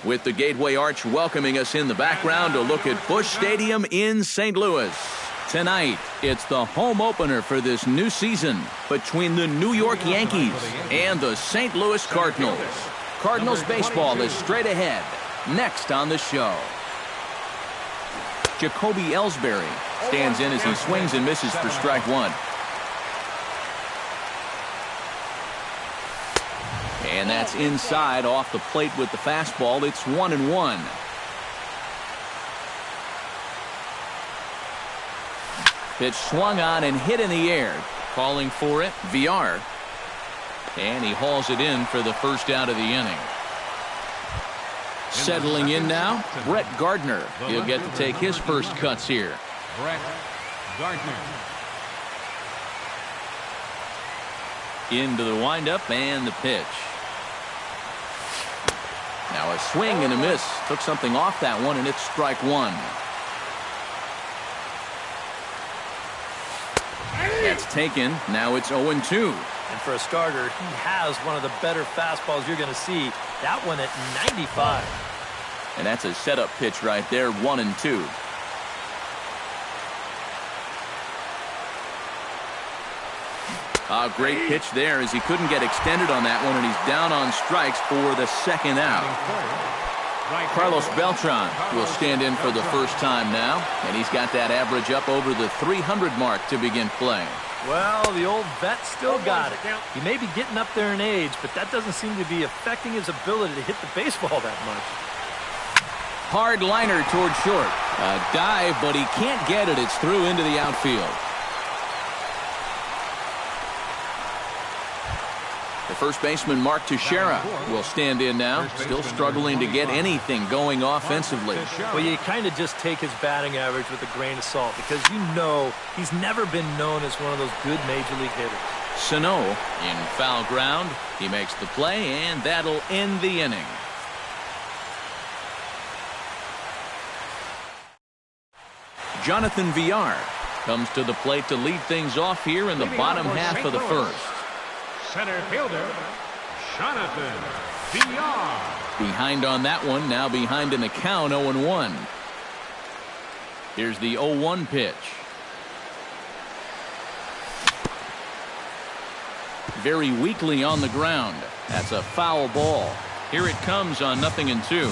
With the Gateway Arch welcoming us in the background to look at Busch Stadium in St. Louis. Tonight, it's the home opener for this new season between the New York Yankees and the St. Louis Cardinals. Cardinals baseball is straight ahead. Next on the show. Jacoby Ellsbury stands in as he swings and misses for strike one. And that's inside off the plate with the fastball. It's 1-1. Pitch swung on and hit in the air. Calling for it, VR. And he hauls it in for the first out of the inning. Settling in now, Brett Gardner. He'll get to take his first cuts here. Brett Gardner. Into the windup and the pitch. Now a swing and a miss. Took something off that one, and it's strike one. That's taken. Now it's 0-2. And for a starter, he has one of the better fastballs you're going to see. That one at 95. And that's a setup pitch right there, 1-2. A great pitch there as he couldn't get extended on that one, and he's down on strikes for the second out. Carlos Beltran will stand in for the first time now, and he's got that average up over the 300 mark to begin play. Well, the old vet still got it. He may be getting up there in age, but that doesn't seem to be affecting his ability to hit the baseball that much. Hard liner toward short. A dive, but he can't get it. It's through into the outfield. The first baseman, Mark Teixeira, will stand in now. Still struggling to get anything going offensively. Well, you kind of just take his batting average with a grain of salt because you know he's never been known as one of those good major league hitters. Sano in foul ground. He makes the play, and that'll end the inning. Jonathan Villar comes to the plate to lead things off here in the bottom half of the first. Center fielder, Jonathan Villar. Behind on that one, now behind in the count, 0-1. Here's the 0-1 pitch. Very weakly on the ground. That's a foul ball. Here it comes on 0-2.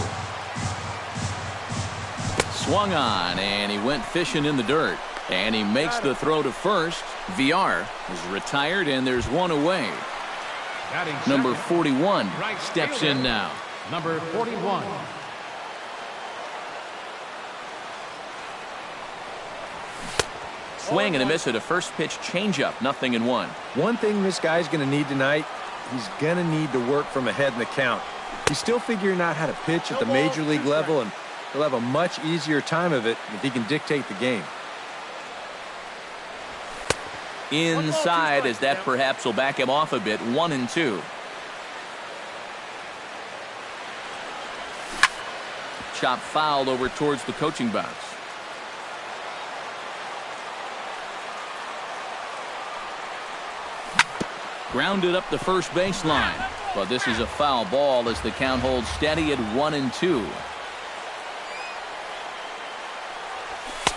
Swung on, and he went fishing in the dirt. And he makes the throw to first. VR is retired, and there's one away. Number 41 steps in now. Number 41. Swing and a miss at a first pitch changeup. 0-1. One thing this guy's going to need tonight, he's going to need to work from ahead in the count. He's still figuring out how to pitch at the major league level, and he'll have a much easier time of it if he can dictate the game. Inside, as that perhaps will back him off a bit. 1-2. Chop foul over towards the coaching box. Grounded up the first baseline, but this is a foul ball as the count holds steady at 1-2.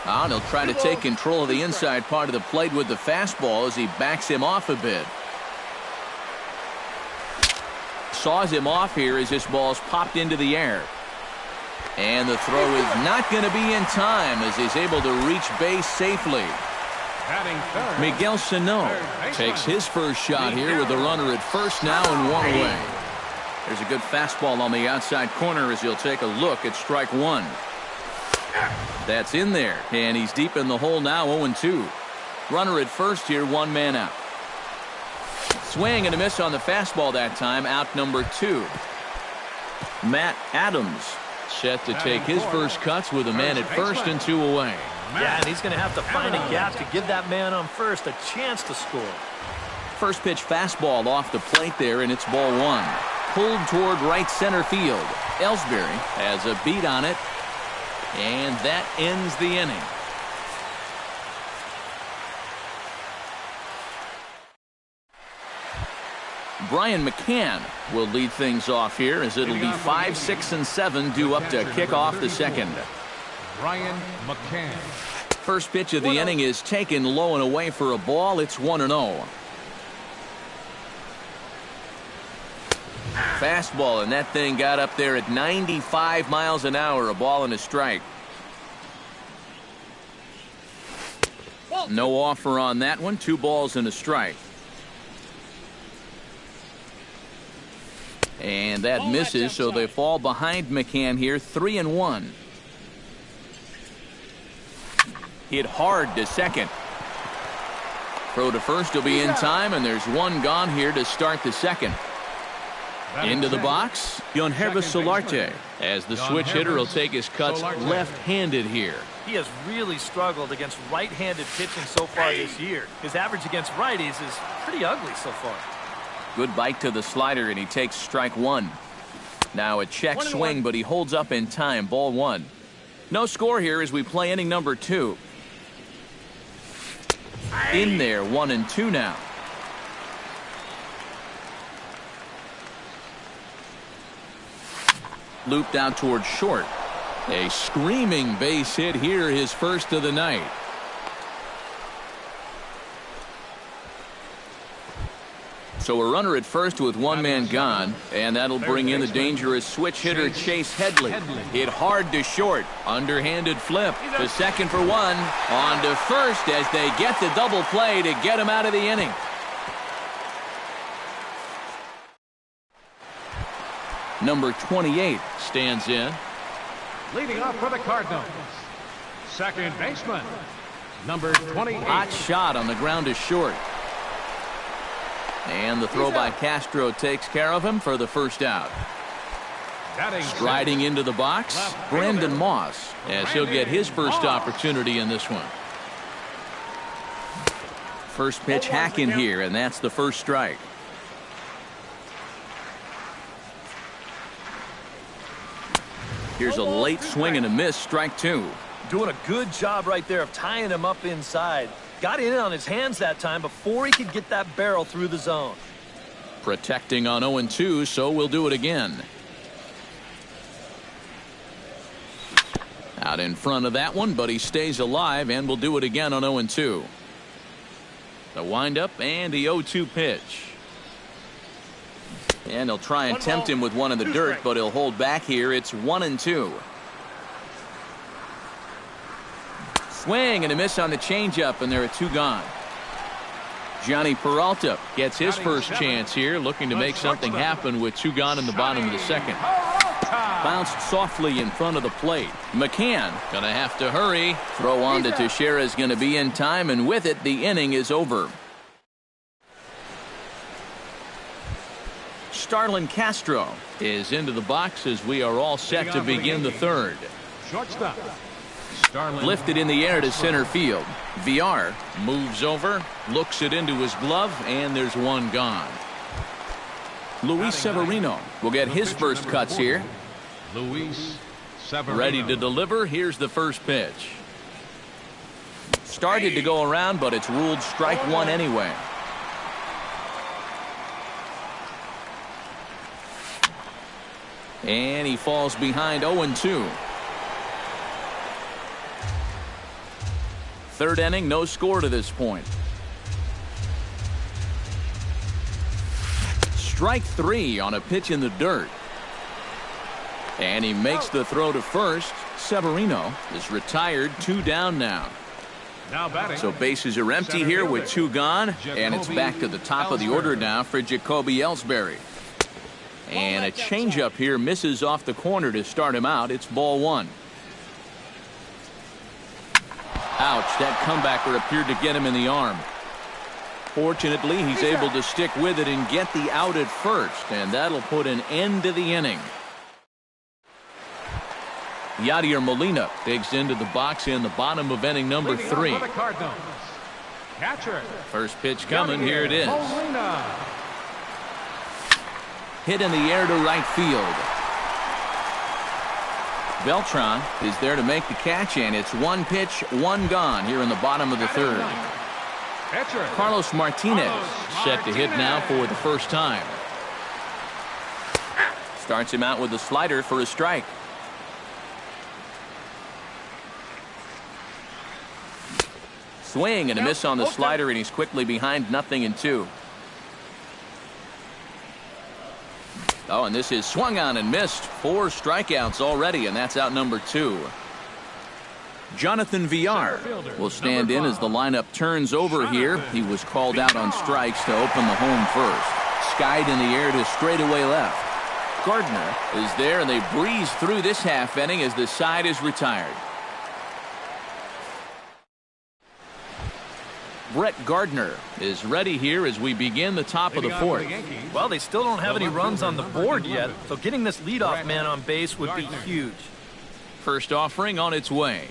And he'll try to take control of the inside part of the plate with the fastball as he backs him off a bit. Saws him off here as this ball's popped into the air. And the throw is not going to be in time as he's able to reach base safely. Miguel Sano takes his first shot here with the runner at first now and one away. There's a good fastball on the outside corner as he'll take a look at strike one. That's in there, and he's deep in the hole now, 0-2. Runner at first here, one man out. Swing and a miss on the fastball that time, out number 2. Matt Adams set to take his first cuts with a man at first and 2 away. Yeah, and he's going to have to find a gap to give that man on first a chance to score. First pitch fastball off the plate there, and it's ball one. Pulled toward right center field. Ellsbury has a beat on it. And that ends the inning. Brian McCann will lead things off here as it'll be 5, 6, and 7 due up to kick off the second. Brian McCann. First pitch of the inning is taken low and away for a ball. It's 1-0. Fastball, and that thing got up there at 95 miles an hour. A ball and a strike. No offer on that one. 2 balls and a strike. And that misses, so they fall behind McCann here, 3-1. Hit hard to second. Throw to first will be in time, and there's 1 gone here to start the second. Into the box, Yonhervis Solarte, as the switch hitter will take his cuts left-handed here. He has really struggled against right-handed pitching so far this year. His average against righties is pretty ugly so far. Good bite to the slider, and he takes strike 1. Now a check swing, but he holds up in time. Ball 1. No score here as we play inning number 2. In there, 1-2 now. Looped out towards short. A screaming base hit here, his first of the night. So a runner at first with 1 man gone, and that'll bring in the dangerous switch hitter Chase Headley. Hit hard to short. Underhanded flip. To second for 1. On to first as they get the double play to get him out of the inning. Number 28 stands in. Leading off for the Cardinals, second baseman, number 28. Hot shot on the ground is short. And the throw by Castro takes care of him for the first out. Striding into the box, Brandon Moss, as he'll get his first opportunity in this one. First pitch hack in here, and that's the first strike. Here's a late swing and a miss, strike 2. Doing a good job right there of tying him up inside. Got in on his hands that time before he could get that barrel through the zone. Protecting on 0-2, so we'll do it again. Out in front of that one, but he stays alive, and we'll do it again on 0-2. The windup and the 0-2 pitch. And he'll try and tempt him with one in the dirt, but he'll hold back here. It's 1-2. Swing and a miss on the changeup, and there are 2 gone. Johnny Peralta gets his first chance here, looking to make something happen with 2 gone in the bottom of the second. Bounced softly in front of the plate. McCann gonna have to hurry. Throw on to Teixeira is gonna be in time, and with it, the inning is over. Starlin Castro is into the box as we are all set to begin the third. Shortstop. Lifted in the air to center field. VR moves over, looks it into his glove, and there's 1 gone. Luis Severino will get his first cuts here. Luis Severino. Ready to deliver. Here's the first pitch. Started to go around, but it's ruled strike 1 anyway. And he falls behind 0-2. Third inning, no score to this point. Strike 3 on a pitch in the dirt. And he makes the throw to first. Severino is retired, 2 down now. Now batting. So bases are empty here with 2 gone. And it's back to the top of the order now for Jacoby Ellsbury. And a changeup here misses off the corner to start him out. It's ball 1. Ouch, that comebacker appeared to get him in the arm. Fortunately, he's able to stick with it and get the out at first, and that'll put an end to the inning. Yadier Molina digs into the box in the bottom of inning number 3. First pitch coming, here it is. Hit in the air to right field. Beltran is there to make the catch, and it's 1 pitch, 1 gone here in the bottom of the third. Carlos Martinez set to hit now for the first time. Starts him out with a slider for a strike. Swing and a miss on the slider, and he's quickly behind 0-2. Oh, and this is swung on and missed. 4 strikeouts already, and that's out number 2. Jonathan Villar will stand in as the lineup turns over here. He was called out on strikes to open the home first. Skied in the air to straightaway left. Gardner is there, and they breeze through this half inning as the side is retired. Brett Gardner is ready here as we begin the top of the 4th. Well, they still don't have any runs on the board yet, so getting this leadoff man on base would be huge. First offering on its way.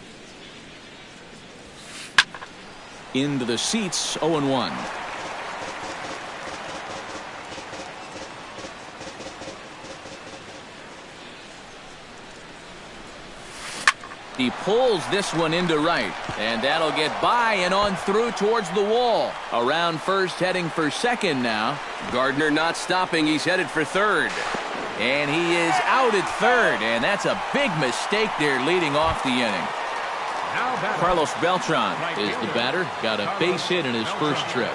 Into the seats, 0-1. He pulls this one into right, and that'll get by and on through towards the wall. Around first, heading for second now. Gardner not stopping. He's headed for third. And he is out at third, and that's a big mistake there leading off the inning. Carlos Beltran is the batter. Got a base hit in his first trip.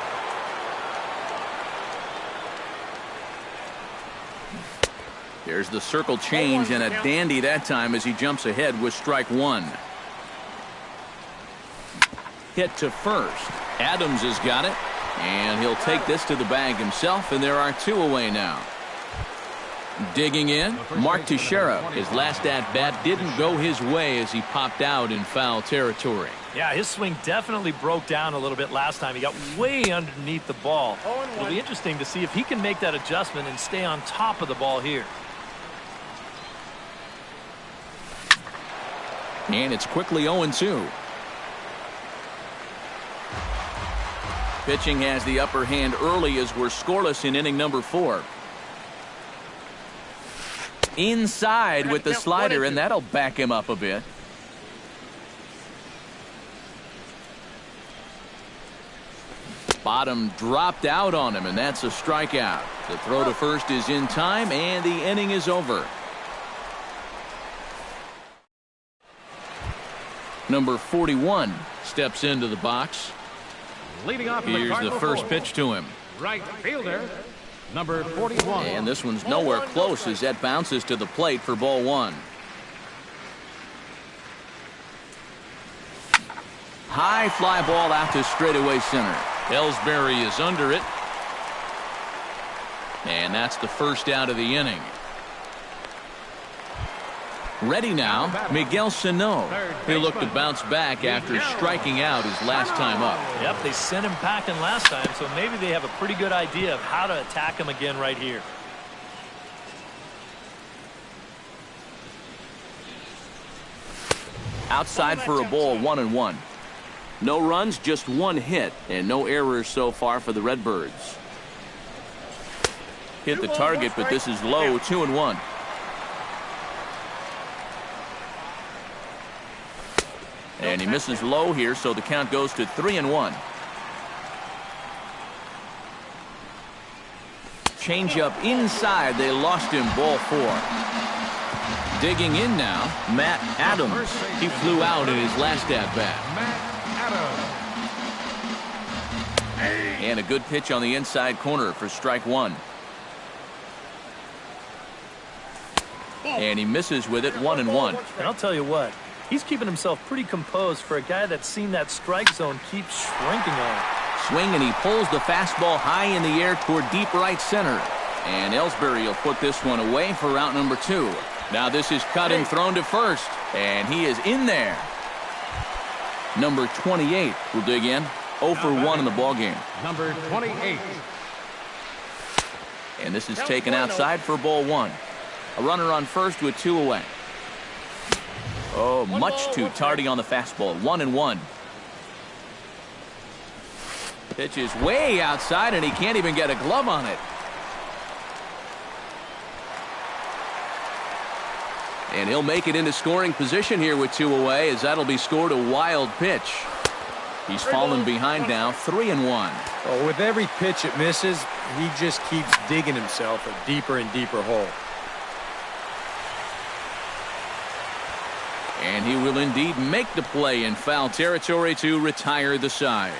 There's the circle change, and a dandy that time as he jumps ahead with strike 1. Hit to first. Adams has got it, and he'll take this to the bag himself, and there are 2 away now. Digging in, Mark Teixeira. His last at-bat didn't go his way as he popped out in foul territory. Yeah, his swing definitely broke down a little bit last time. He got way underneath the ball. It'll be interesting to see if he can make that adjustment and stay on top of the ball here. And it's quickly 0-2. Pitching has the upper hand early as we're scoreless in inning number 4. Inside with the slider, and that'll back him up a bit. Bottom dropped out on him, and that's a strikeout. The throw to first is in time, and the inning is over. Number 41 steps into the box. Leading off Here's the first pitch to him. Right fielder, number 41. And this one's nowhere close as that bounces to the plate for ball 1. High fly ball out to straightaway center. Ellsbury is under it. And that's the first out of the inning. Ready now, Miguel Sano. He'll look to bounce back after striking out his last time up. Yep, they sent him packing last time, so maybe they have a pretty good idea of how to attack him again right here. Outside for a ball, 1-1. No runs, just 1 hit, and no errors so far for the Redbirds. Hit the target, but this is low, 2-1. And he misses low here, so the count goes to 3-1. Change up inside. They lost him, ball 4. Digging in now, Matt Adams. He flew out in his last at-bat. And a good pitch on the inside corner for strike 1. And he misses with it, 1-1. And I'll tell you what, he's keeping himself pretty composed for a guy that's seen that strike zone keep shrinking on him. Swing, and he pulls the fastball high in the air toward deep right center. And Ellsbury will put this one away for out number 2. Now this is cut and thrown to first. And he is in there. Number 28 will dig in. 0 for 1 in the ballgame. Number 28. And this is taken outside for ball 1. A runner on first with 2 away. Oh, much too tardy on the fastball. 1-1. Pitch is way outside, and he can't even get a glove on it. And he'll make it into scoring position here with 2 away, as that'll be scored a wild pitch. He's fallen behind now, 3-1. Oh, with every pitch it misses, he just keeps digging himself a deeper and deeper hole. And he will indeed make the play in foul territory to retire the side.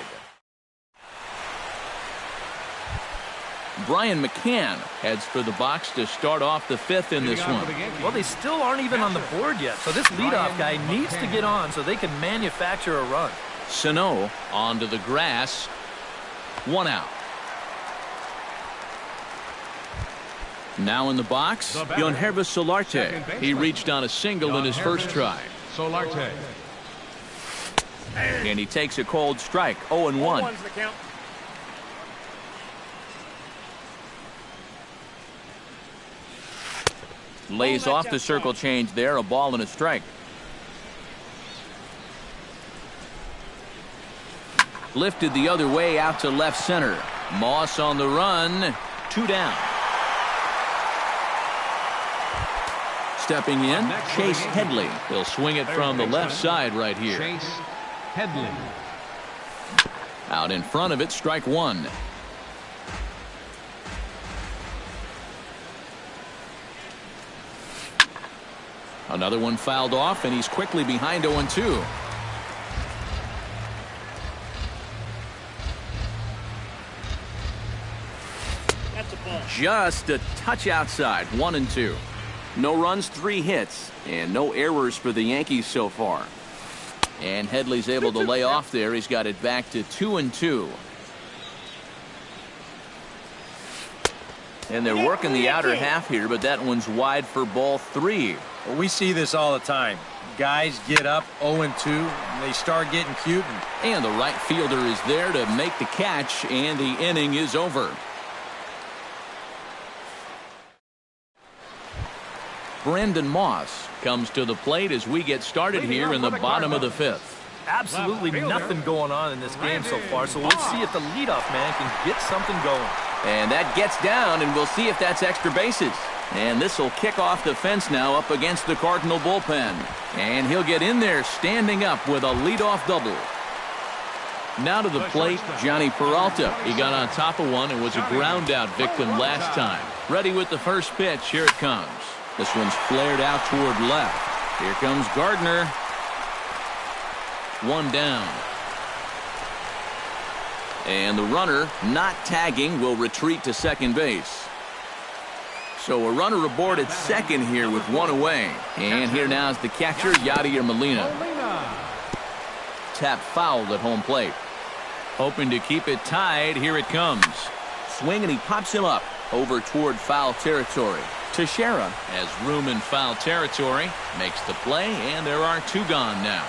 Brian McCann heads for the box to start off the fifth in this one. Well, they still aren't even on the board yet, so this leadoff guy needs to get on so they can manufacture a run. Sano onto the grass. 1 out. Now in the box, Yonhervis Solarte. He reached on a single in his first try. Solarte. And he takes a cold strike. 0-1. Lays off the circle change there. A ball and a strike. Lifted the other way out to left center. Moss on the run. 2 down. Stepping in, Chase Headley. He'll swing it from the left side right here. Chase Headley. Out in front of it, strike 1. Another one fouled off, and he's quickly behind 0-2. Just a touch outside. 1-2. No runs, 3 hits, and no errors for the Yankees so far. And Headley's able to lay off there. He's got it back to 2-2. And they're working the outer half here, but that one's wide for ball 3. Well, we see this all the time. Guys get up 0-2, and they start getting cute. And the right fielder is there to make the catch, and the inning is over. Brendan Moss comes to the plate as we get started here in the bottom of the 5th. Absolutely nothing going on in this game so far, so let's see if the leadoff man can get something going. And that gets down, and we'll see if that's extra bases. And this will kick off the fence now up against the Cardinal bullpen. And he'll get in there standing up with a leadoff double. Now to the plate, Johnny Peralta. He got on top of one and was a ground out victim last time. Ready with the first pitch. Here it comes. This one's flared out toward left. Here comes Gardner. 1 down. And the runner, not tagging, will retreat to second base. So a runner aboard at second here with 1 away. And here now is the catcher, Yadier Molina. Tap fouled at home plate. Hoping to keep it tied. Here it comes. Swing, and he pops him up over toward foul territory. Teixeira has room in foul territory, makes the play, and there are 2 gone now.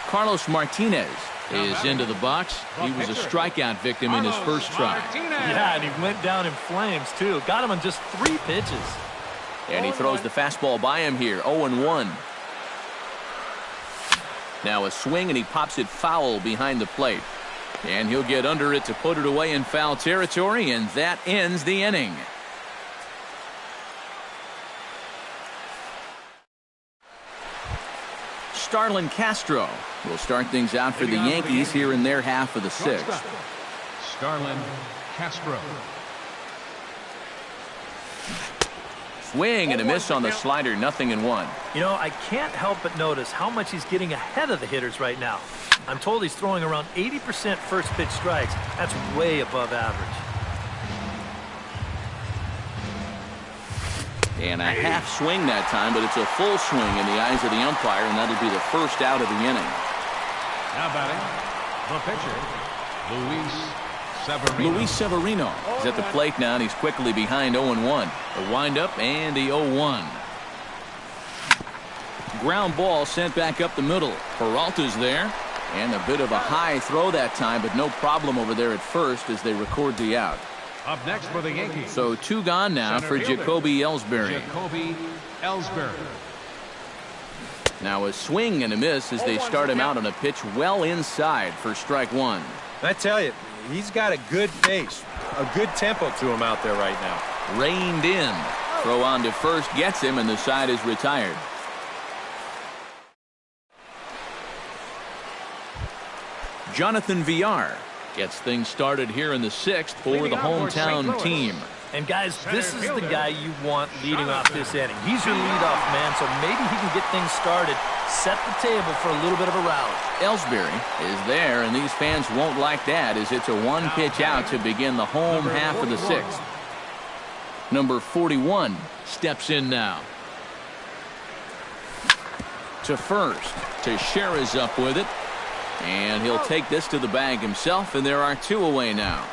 Carlos Martinez is into the box. He was a strikeout victim in his first try. Yeah, and he went down in flames, too. Got him on just 3 pitches. And he throws the fastball by him here, 0-1. Now a swing, and he pops it foul behind the plate. And he'll get under it to put it away in foul territory, and that ends the inning. Starlin Castro will start things out for the Yankees here in their half of the 6th. Starlin Castro. Swing and a miss on the slider, 0-1. You know, I can't help but notice how much he's getting ahead of the hitters right now. I'm told he's throwing around 80% first pitch strikes. That's way above average. And a half swing that time, but it's a full swing in the eyes of the umpire, and that'll be the first out of the inning. Now batting, the pitcher, Luis Severino. Luis Severino is at the plate now, and he's quickly behind 0-1. A windup and the 0-1. Ground ball sent back up the middle. Peralta's there, and a bit of a high throw that time, but no problem over there at first as they record the out. Up next for the Yankees. So 2 gone now for Jacoby Ellsbury. Jacoby Ellsbury. Now a swing and a miss as they start him out on a pitch well inside for strike 1. I tell you, he's got a good pace, a good tempo to him out there right now. Reined in. Throw on to first gets him, and the side is retired. Jonathan Villar gets things started here in the 6th for the hometown team. And, guys, this is the guy you want leading off this inning. He's your leadoff man, so maybe he can get things started, set the table for a little bit of a rally. Ellsbury is there, and these fans won't like that as it's a one-pitch out to begin the home half of the sixth. Number 41 steps in now. To first. Teixeira's up with it. And he'll take this to the bag himself, and there are two away now.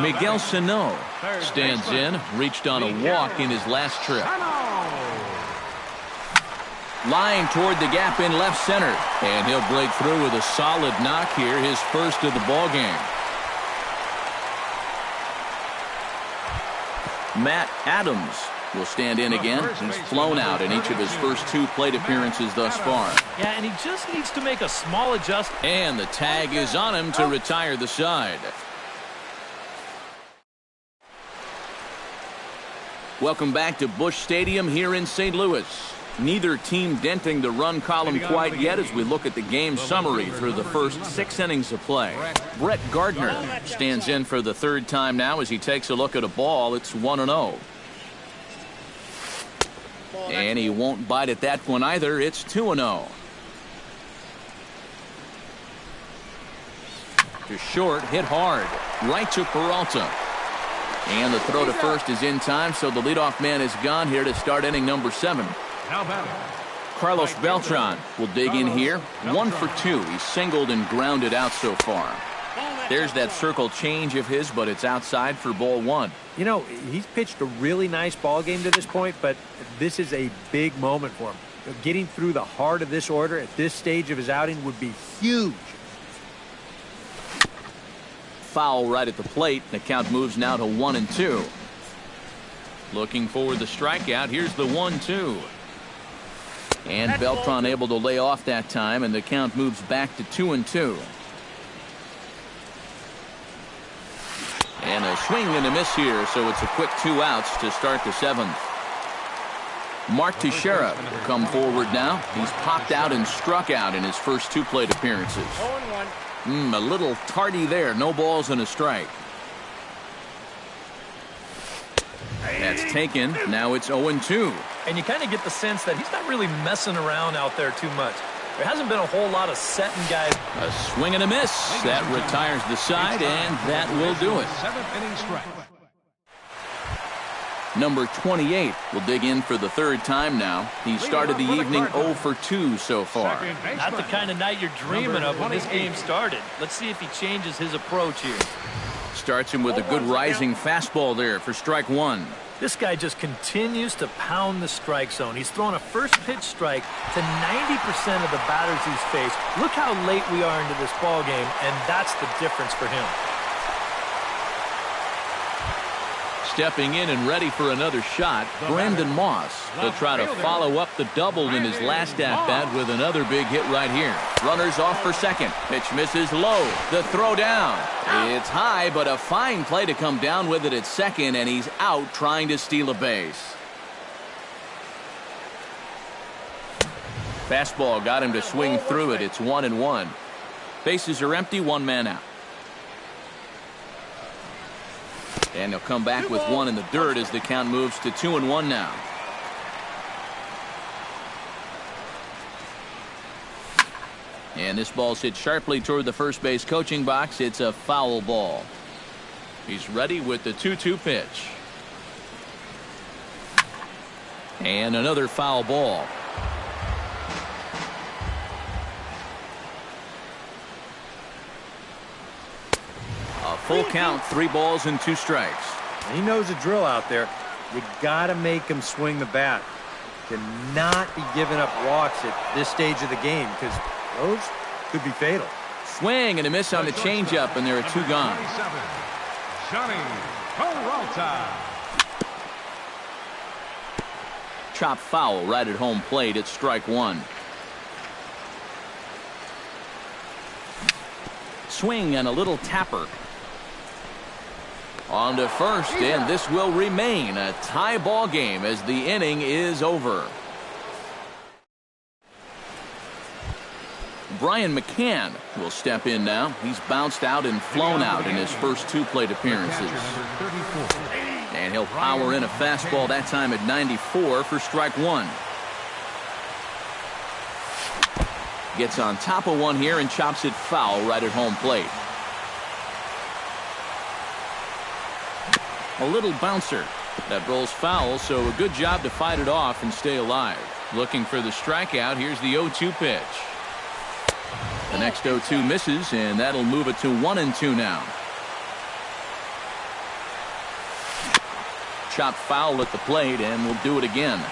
Miguel Sano stands in, reached on a walk in his last trip. Line toward the gap in left center, and he'll break through with a solid knock here, his first of the ball game. Matt Adams will stand in again. He's flown out in each of his first two plate appearances thus far. Yeah, and he just needs to make a small adjustment. And the tag is on him to retire the side. Welcome back to Busch Stadium here in St. Louis. Neither team denting the run column quite yet as we look at the game summary through the first 6 innings of play. Brett Gardner stands in for the third time now as he takes a look at a ball. It's 1-0. And he won't bite at that one either. It's 2-0. To short, hit hard. Right to Peralta. And the throw to first is in time, so the leadoff man is gone here to start inning number 7. Carlos Beltran will dig in here. 1 for 2. He's singled and grounded out so far. There's that circle change of his, but it's outside for ball 1. You know, he's pitched a really nice ball game to this point, but this is a big moment for him. Getting through the heart of this order at this stage of his outing would be huge. Foul right at the plate. The count moves now to 1-2. Looking for the strikeout. Here's the 1-2. And Beltran able to lay off that time, and the count moves back to 2-2. And a swing and a miss here, so it's a quick 2 outs to start the 7th. Mark Teixeira will come forward now. He's popped out and struck out in his first 2 plate appearances. A little tardy there. No balls and a strike. That's taken. Now it's 0-2. And you kind of get the sense that he's not really messing around out there too much. There hasn't been a whole lot of setting guys. A swing and a miss. That retires the side, and that will do it. 7th inning strike. Number 28 will dig in for the third time now. He started the evening 0 for 2 so far. Not the kind of night you're dreaming of when this game started. Let's see if he changes his approach here. Starts him with a good rising fastball there for strike 1. This guy just continues to pound the strike zone. He's thrown a first pitch strike to 90% of the batters he's faced. Look how late we are into this ball game, and that's the difference for him. Stepping in and ready for another shot, Brandon Moss will try to follow up the double in his last at-bat with another big hit right here. Runners off for second. Pitch misses low. The throw down. It's high, but a fine play to come down with it at second, and he's out trying to steal a base. Fastball got him to swing through it. It's 1-1. Bases are empty, 1 man out. And he'll come back with 1 in the dirt as the count moves to 2-1 now. And this ball's hit sharply toward the first base coaching box. It's a foul ball. He's ready with the 2-2 pitch. And another foul ball. Full count, 3 balls and 2 strikes. He knows the drill out there. You got to make him swing the bat. Cannot be giving up walks at this stage of the game because those could be fatal. Swing and a miss on the changeup, and there are 2 gone. Johnny Peralta. Chop foul right at home plate. It's strike 1. Swing and a little tapper. On to first, and this will remain a tie ball game as the inning is over. Brian McCann will step in now. He's bounced out and flown out in his first 2 plate appearances. And he'll power in a fastball that time at 94 for strike one. Gets on top of one here and chops it foul right at home plate. A little bouncer. That rolls foul, so a good job to fight it off and stay alive. Looking for the strikeout. Here's the 0-2 pitch. The next 0-2 misses, and that'll move it to 1-2 now. Chop foul at the plate, and we'll do it again.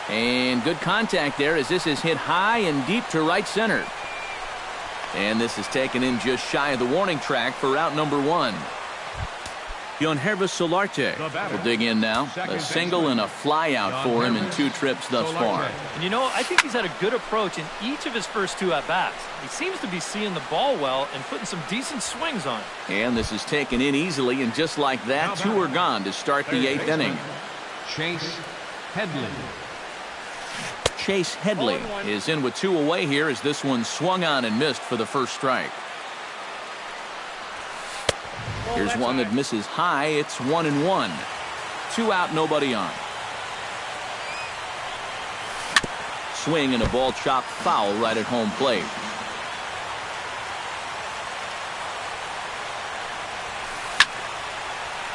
And good contact there as this is hit high and deep to right center. And this is taken in just shy of the warning track for out number one. Yonhervis Solarte will dig in now. A single and a fly out for him in 2 trips thus far. And you know, I think he's had a good approach in each of his first 2 at-bats. He seems to be seeing the ball well and putting some decent swings on it. And this is taken in easily, and just like that, 2 are gone to start the 8th inning. Chase Headley. Chase Headley is in with 2 away here as this one swung on and missed for the first strike. Here's one that misses high. It's 1-1. 2 out, nobody on. Swing and a ball chopped foul right at home plate.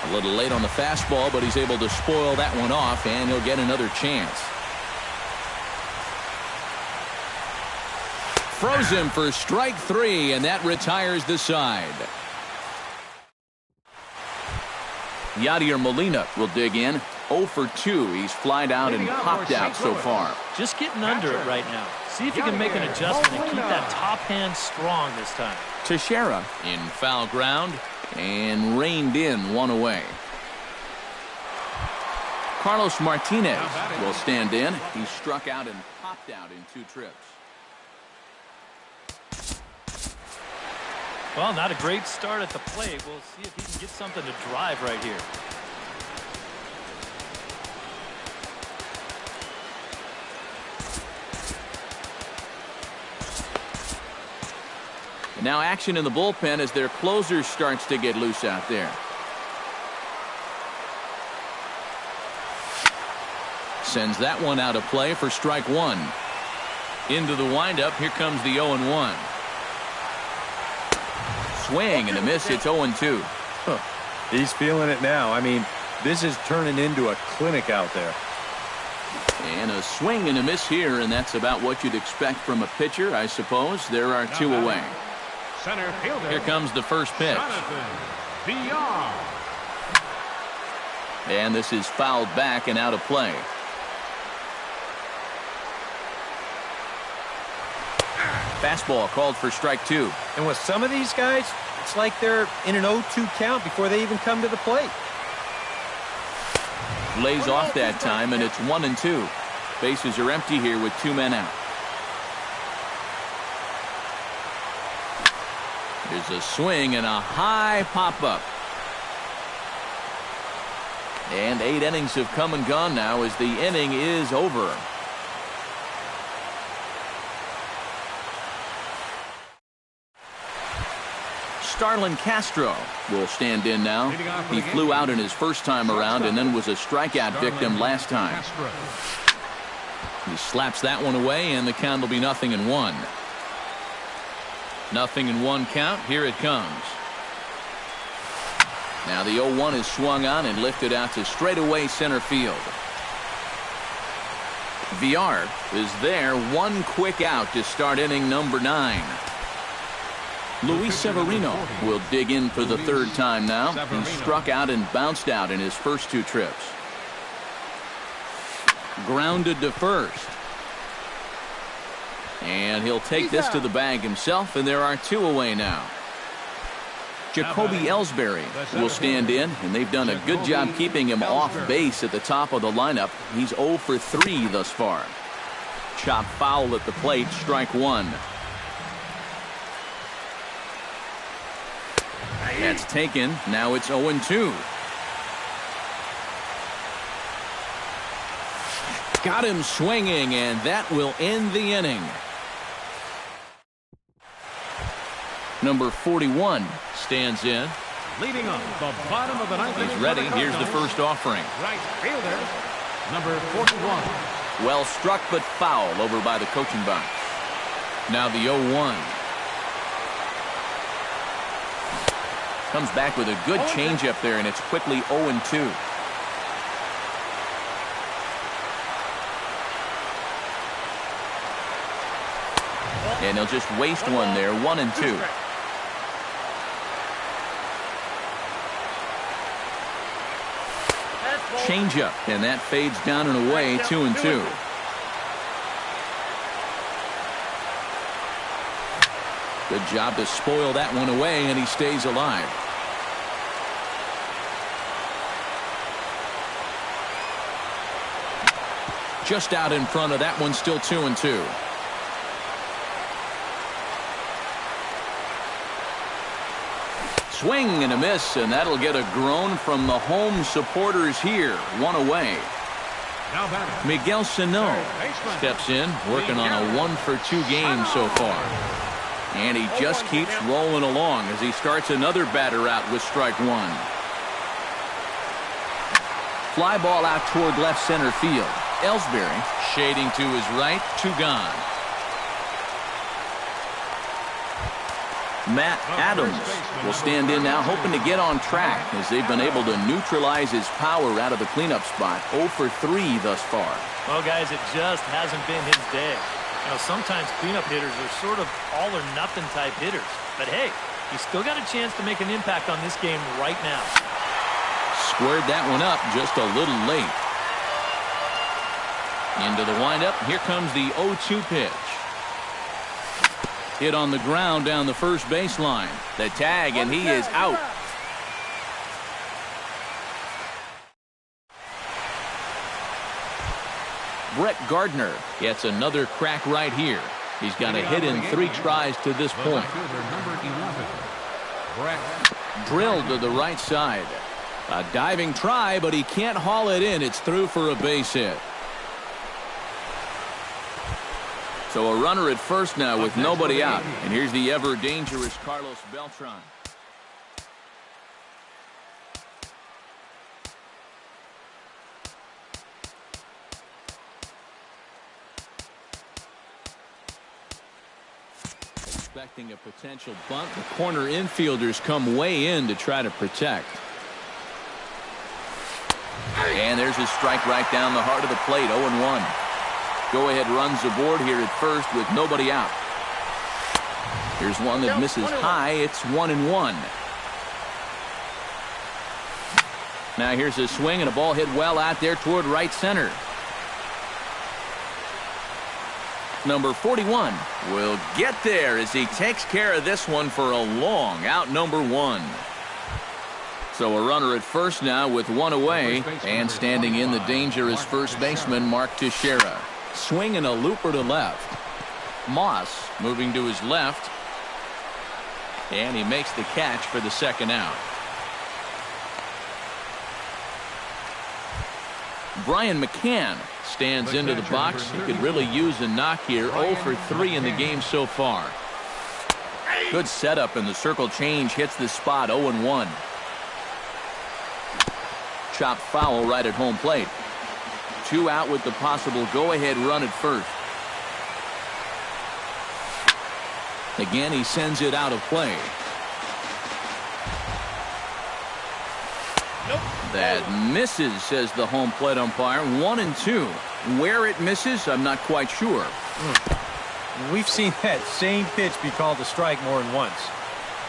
A little late on the fastball, but he's able to spoil that one off, and he'll get another chance. Froze him for strike 3, and that retires the side. Yadier Molina will dig in. 0 for 2. He's flied out and popped out so far. Just getting under it right now. See if you can make an adjustment and keep that top hand strong this time. Teixeira in foul ground and reined in 1 away. Carlos Martinez will stand in. He struck out and popped out in 2 trips. Well, not a great start at the plate. We'll see if he can get something to drive right here. And now action in the bullpen as their closer starts to get loose out there. Sends that one out of play for strike 1. Into the windup. Here comes the 0-1. Swing and a miss. It's 0-2. He's feeling it now. I mean, this is turning into a clinic out there. And a swing and a miss here, and that's about what you'd expect from a pitcher, I suppose. There are 2 away. Center fielder. Here comes the first pitch. VR. And this is fouled back and out of play. Fastball called for strike 2. And with some of these guys, it's like they're in an 0-2 count before they even come to the plate. Lays off that time, and it's 1-2. Bases are empty here with 2 men out. There's a swing and a high pop-up. And 8 innings have come and gone now as the inning is over. Starlin Castro will stand in now. He flew out in his first time around and then was a strikeout victim last time. He slaps that one away, and the count will be 0-1. 0-1 count. Here it comes. Now the 0-1 is swung on and lifted out to straightaway center field. VR is there. 1 quick out to start inning number 9. Luis Severino will dig in for the 3rd time now. He struck out and bounced out in his first 2 trips. Grounded to first. And he'll take this to the bag himself, and there are 2 away now. Jacoby Ellsbury will stand in, and they've done a good job keeping him off base at the top of the lineup. He's 0 for 3 thus far. Chop foul at the plate, strike 1. That's taken. Now it's 0-2. Got him swinging, and that will end the inning. Number 41 stands in. Leading off the bottom of the ninth. He's ready. Here's the first offering. Right fielder, number 41. Well struck, but foul over by the coaching box. Now the 0-1. Comes back with a good changeup there, and it's quickly 0-2. And he'll just waste one there, 1-2. Changeup, and that fades down and away, 2-2. Good job to spoil that one away, and he stays alive. Just out in front of that one, still 2-2. Swing and a miss, and that'll get a groan from the home supporters here. One away. Miguel Sano steps in, working on a 1-for-2 game so far. And he just keeps rolling along as he starts another batter out with strike one. Fly ball out toward left center field. Ellsbury shading to his right, 2 gone. Matt Adams will stand in now, hoping to get on track as they've been able to neutralize his power out of the cleanup spot. 0 for 3 thus far. Well, guys, it just hasn't been his day. You know, sometimes cleanup hitters are sort of all-or-nothing type hitters. But, hey, he's still got a chance to make an impact on this game right now. Squared that one up just a little late. Into the windup. Here comes the 0-2 pitch. Hit on the ground down the first baseline. The tag, and he is out. Brett Gardner gets another crack right here. He's got a hit in 3 tries to this point. Drilled to the right side. A diving try, but he can't haul it in. It's through for a base hit. So a runner at first now with nobody out. And here's the ever-dangerous Carlos Beltran. Expecting a potential bunt. The corner infielders come way in to try to protect. And there's his strike right down the heart of the plate, 0-1. Go-ahead runs aboard here at first with nobody out. Here's one that misses high. It's 1-1. Now here's a swing and a ball hit well out there toward right center. Number 41 will get there as he takes care of this one for a long out, number 1. So a runner at first now with 1 away, and standing in the dangerous first baseman Mark Teixeira. Swing and a looper to left. Moss moving to his left, and he makes the catch for the second out. Brian McCann stands into the box. He could really use a knock here. 0 for 3 in the game so far. Good setup, and the circle change hits the spot. 0-1. Chopped foul right at home plate. 2 out with the possible go-ahead run at first. Again, he sends it out of play. That misses, says the home plate umpire. 1-2. Where it misses, I'm not quite sure. We've seen that same pitch be called a strike more than once.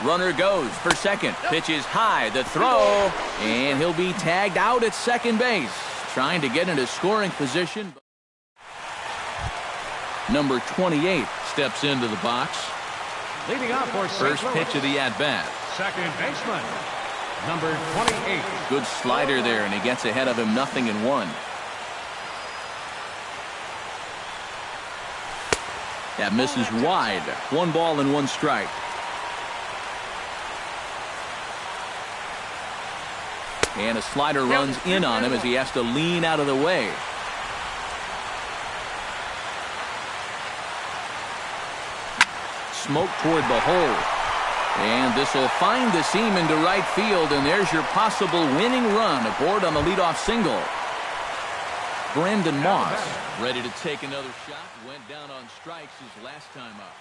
Runner goes for second. Pitch is high. The throw. And he'll be tagged out at second base. Trying to get into scoring position. Number 28 steps into the box. Leading off for first pitch of the at-bat. Second baseman, number 28. Good slider there, and he gets ahead of him, 0-1. That misses wide. 1 ball and 1 strike. And a slider runs in on him as he has to lean out of the way. Smoke toward the hole. And this will find the seam into right field, and there's your possible winning run aboard on the leadoff single. Brandon Moss ready to take another shot. Went down on strikes his last time up.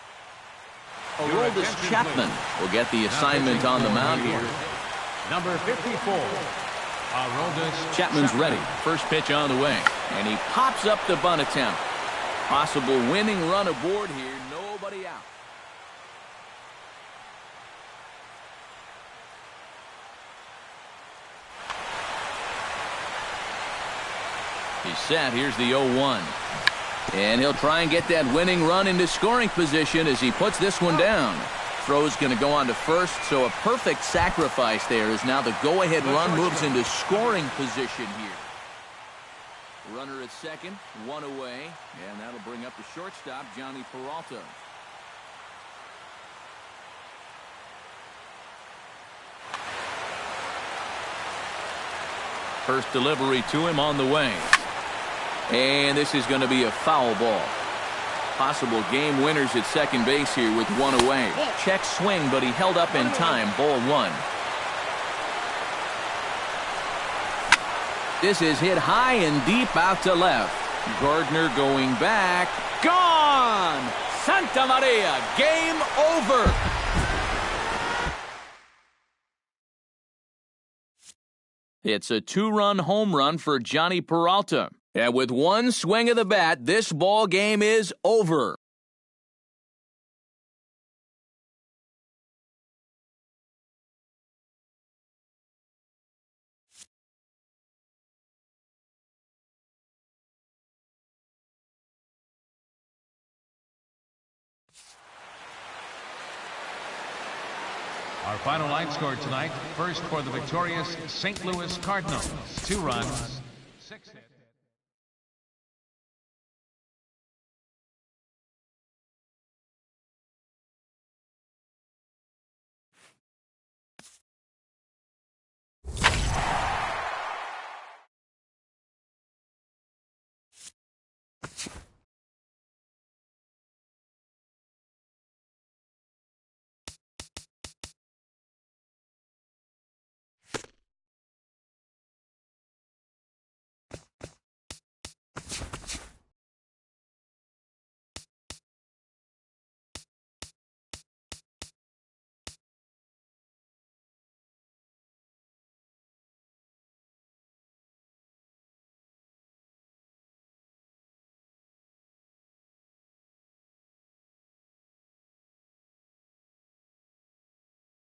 Aroldis Chapman will get the assignment on the mound here. Number 54. Aroldis Chapman's ready. First pitch on the way. And he pops up the bunt attempt. Possible winning run aboard here. Nobody out. He's set. Here's the 0-1. And he'll try and get that winning run into scoring position as he puts this one down. Throw's going to go on to first, so a perfect sacrifice there as now the go-ahead run moves into scoring position here. Runner at second, one away, and that'll bring up the shortstop, Johnny Peralta. First delivery to him on the way. And this is going to be a foul ball. Possible game winners at second base here with one away. Check swing, but he held up in time. Ball one. This is hit high and deep out to left. Gardner going back. Gone! Santa Maria, game over. It's a two-run home run for Johnny Peralta. And with one swing of the bat, this ball game is over. Our final line score tonight. First for the victorious St. Louis Cardinals. 2 runs.